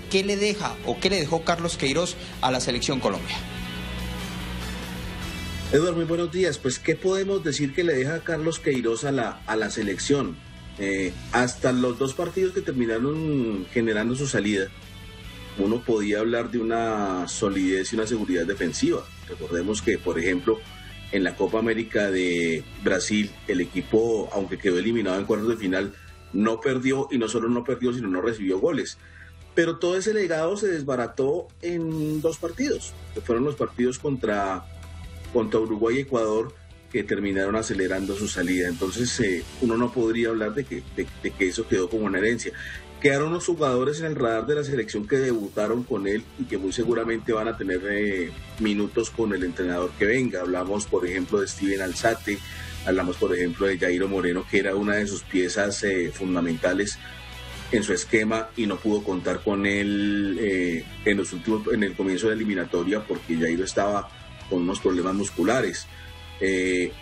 ¿Qué le deja o qué le dejó Carlos Queiroz a la Selección Colombia? Eduardo, muy buenos días. Pues, ¿qué podemos decir que le deja a Carlos Queiroz a la selección? Hasta los dos partidos que terminaron generando su salida, uno podía hablar de una solidez y una seguridad defensiva. Recordemos que, por ejemplo, en la Copa América de Brasil, el equipo, aunque quedó eliminado en cuartos de final, no perdió, y no solo no perdió, sino no recibió goles. Pero todo ese legado se desbarató en dos partidos, que fueron los partidos contra Uruguay y Ecuador, que terminaron acelerando su salida. Entonces uno no podría hablar de que eso quedó como una herencia. Quedaron unos jugadores en el radar de la selección que debutaron con él y que muy seguramente van a tener minutos con el entrenador que venga. Hablamos, por ejemplo, de Steven Alzate, hablamos, por ejemplo, de Jairo Moreno, que era una de sus piezas fundamentales en su esquema, y no pudo contar con él en el comienzo de la eliminatoria porque Jairo estaba con unos problemas musculares.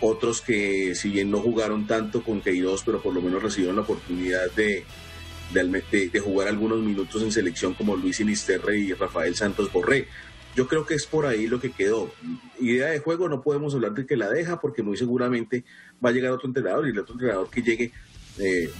Otros que, si bien no jugaron tanto con Queiroz, pero por lo menos recibieron la oportunidad de jugar algunos minutos en selección, como Luis Sinisterra y Rafael Santos Borré. Yo creo que es por ahí lo que quedó. Idea de juego no podemos hablar de que la deja, porque muy seguramente va a llegar otro entrenador, y el otro entrenador que llegue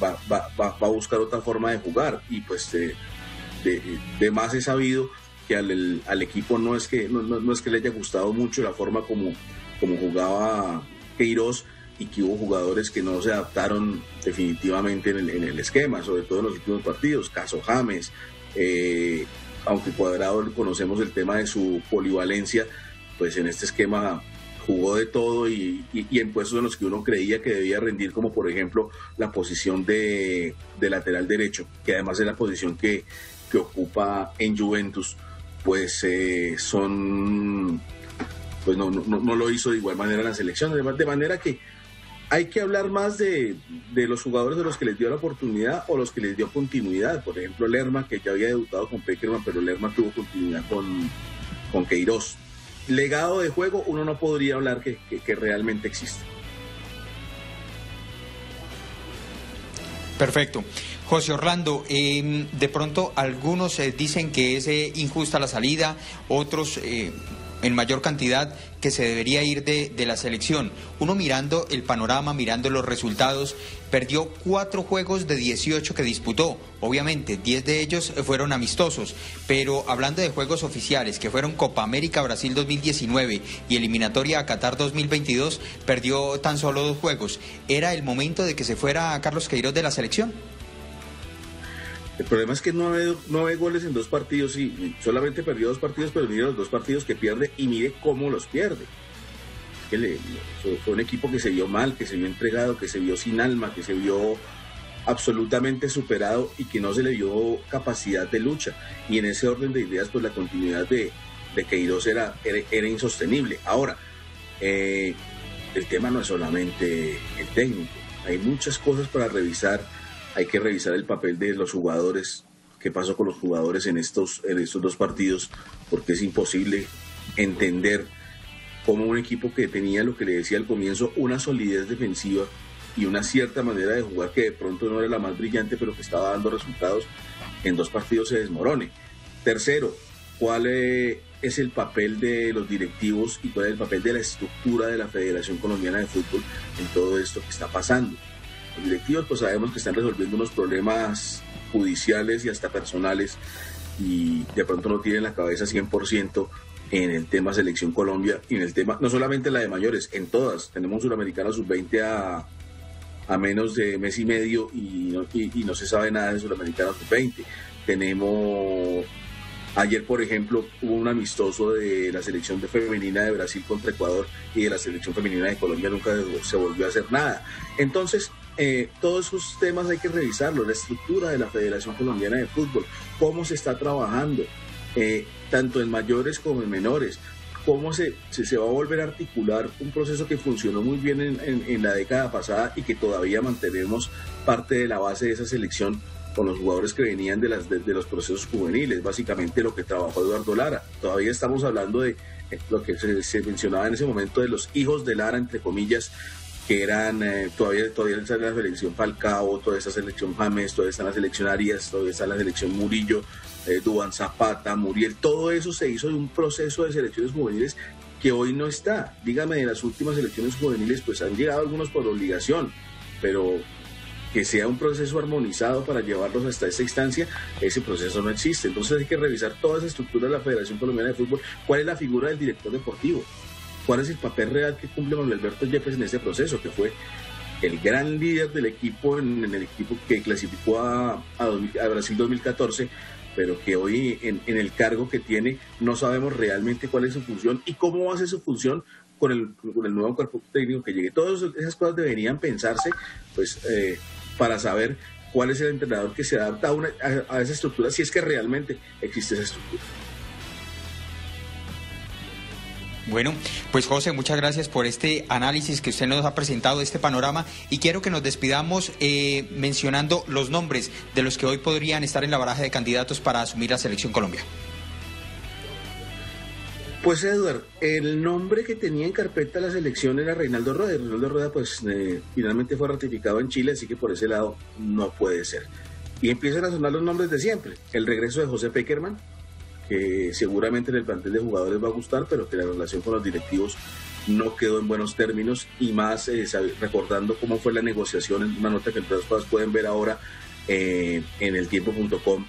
va a buscar otra forma de jugar. Y pues de más he sabido que al equipo no es que le haya gustado mucho la forma como jugaba Queiroz, y que hubo jugadores que no se adaptaron definitivamente en el esquema, sobre todo en los últimos partidos. Caso James, aunque Cuadrado conocemos el tema de su polivalencia, pues en este esquema jugó de todo, y en puestos en los que uno creía que debía rendir, como por ejemplo la posición de lateral derecho, que además es la posición que ocupa en Juventus, pues no lo hizo de igual manera en la selección. De manera que hay que hablar más de los jugadores de los que les dio la oportunidad o los que les dio continuidad. Por ejemplo, Lerma, que ya había debutado con Pekerman, pero Lerma tuvo continuidad con Queiroz. Legado de juego, uno no podría hablar que realmente existe. Perfecto. José Orlando, de pronto algunos dicen que es injusta la salida, otros en mayor cantidad que se debería ir de la selección. Uno mirando el panorama, mirando los resultados, perdió 4 juegos de 18 que disputó. Obviamente, 10 de ellos fueron amistosos, pero hablando de juegos oficiales, que fueron Copa América Brasil 2019 y eliminatoria a Qatar 2022, perdió tan solo 2 juegos. ¿Era el momento de que se fuera Carlos Queiroz de la selección? El problema es que 9 goles en 2 partidos, y solamente perdió 2 partidos, pero mire los 2 partidos que pierde y mire cómo los pierde. Fue un equipo que se vio mal, que se vio entregado, que se vio sin alma, que se vio absolutamente superado y que no se le dio capacidad de lucha. Y en ese orden de ideas, pues la continuidad de Queiroz era insostenible. Ahora, el tema no es solamente el técnico, hay muchas cosas para revisar. Hay que revisar el papel de los jugadores, qué pasó con los jugadores en estos 2 partidos, porque es imposible entender cómo un equipo que tenía, lo que le decía al comienzo, una solidez defensiva y una cierta manera de jugar que de pronto no era la más brillante, pero que estaba dando resultados, en 2 partidos se desmorone. Tercero, ¿cuál es el papel de los directivos y cuál es el papel de la estructura de la Federación Colombiana de Fútbol en todo esto que está pasando? Los directivos, pues sabemos que están resolviendo unos problemas judiciales y hasta personales, y de pronto no tienen la cabeza 100% en el tema Selección Colombia, y en el tema, no solamente la de mayores, en todas. Tenemos Suramericana Sub-20 a menos de mes y medio, y no se sabe nada de Suramericana Sub-20. Tenemos, ayer por ejemplo, hubo un amistoso de la selección femenina de Brasil contra Ecuador, y de la selección femenina de Colombia nunca se volvió a hacer nada. Entonces, todos esos temas hay que revisarlos, la estructura de la Federación Colombiana de Fútbol, cómo se está trabajando, tanto en mayores como en menores, cómo se va a volver a articular un proceso que funcionó muy bien en la década pasada, y que todavía mantenemos parte de la base de esa selección con los jugadores que venían de los procesos juveniles, básicamente lo que trabajó Eduardo Lara. Todavía estamos hablando de lo que se mencionaba en ese momento de los hijos de Lara, entre comillas, que eran, todavía está en la selección Falcao, toda esa selección James, todavía está en la selección Arias, todavía está en la selección Murillo, Duván Zapata, Muriel, todo eso se hizo de un proceso de selecciones juveniles que hoy no está. Dígame, de las últimas selecciones juveniles, pues han llegado algunos por obligación, pero que sea un proceso armonizado para llevarlos hasta esa instancia, ese proceso no existe. Entonces hay que revisar toda esa estructura de la Federación Colombiana de Fútbol. ¿Cuál es la figura del director deportivo? ¿Cuál es el papel real que cumple Manuel Alberto Yepes en este proceso? Que fue el gran líder del equipo, en el equipo que clasificó a Brasil 2014, pero que hoy en el cargo que tiene no sabemos realmente cuál es su función y cómo va a ser su función con el nuevo cuerpo técnico que llegue. Todas esas cosas deberían pensarse, pues, para saber cuál es el entrenador que se adapta a esa estructura, si es que realmente existe esa estructura. Bueno, pues José, muchas gracias por este análisis que usted nos ha presentado, este panorama, y quiero que nos despidamos mencionando los nombres de los que hoy podrían estar en la baraja de candidatos para asumir la Selección Colombia. Pues Edward, el nombre que tenía en carpeta la selección era Reinaldo Rueda. Reinaldo Rueda pues finalmente fue ratificado en Chile, así que por ese lado no puede ser. Y empiezan a sonar los nombres de siempre. El regreso de José Pekerman, que seguramente en el plantel de jugadores va a gustar, pero que la relación con los directivos no quedó en buenos términos, y más recordando cómo fue la negociación, en una nota que en todas cosas pueden ver ahora en eltiempo.com,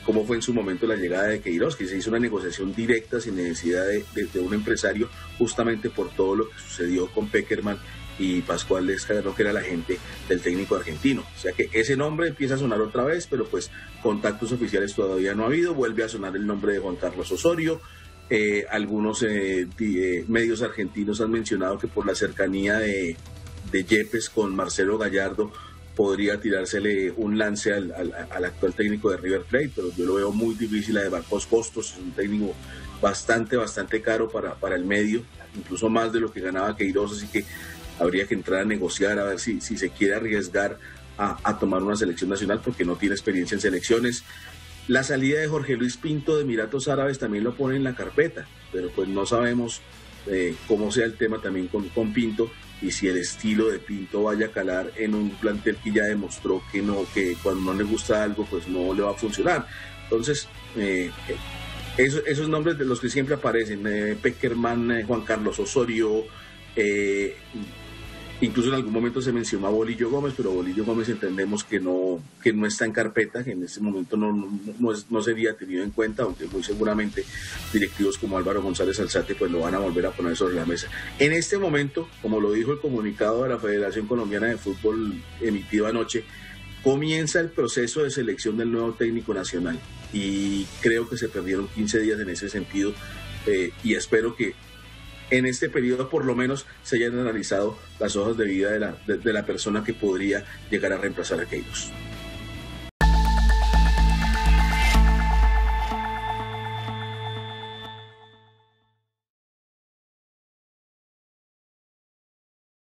cómo fue en su momento la llegada de Queiroz, que se hizo una negociación directa sin necesidad de un empresario, justamente por todo lo que sucedió con Pekerman y Pascual Lescano, que era la agente del técnico argentino. O sea que ese nombre empieza a sonar otra vez, pero pues contactos oficiales todavía no ha habido. Vuelve a sonar el nombre de Juan Carlos Osorio. Algunos medios argentinos han mencionado que por la cercanía de Yepes con Marcelo Gallardo podría tirársele un lance al actual técnico de River Plate, pero yo lo veo muy difícil a de bajos costos. Es un técnico bastante caro para el medio, incluso más de lo que ganaba Queiroz, así que habría que entrar a negociar a ver si se quiere arriesgar a tomar una selección nacional, porque no tiene experiencia en selecciones. La salida de Jorge Luis Pinto de Emiratos Árabes también lo pone en la carpeta, pero pues no sabemos cómo sea el tema también con Pinto, y si el estilo de Pinto vaya a calar en un plantel que ya demostró que cuando no le gusta algo pues no le va a funcionar. Entonces esos nombres de los que siempre aparecen, Pekerman, Juan Carlos Osorio, incluso en algún momento se mencionó a Bolillo Gómez, pero Bolillo Gómez entendemos que no está en carpeta, que en este momento no sería tenido en cuenta, aunque muy seguramente directivos como Álvaro González Alzate pues lo van a volver a poner sobre la mesa. En este momento, como lo dijo el comunicado de la Federación Colombiana de Fútbol emitido anoche, comienza el proceso de selección del nuevo técnico nacional, y creo que se perdieron 15 días en ese sentido, y espero que en este periodo por lo menos se hayan analizado las hojas de vida de la persona que podría llegar a reemplazar a Queiroz.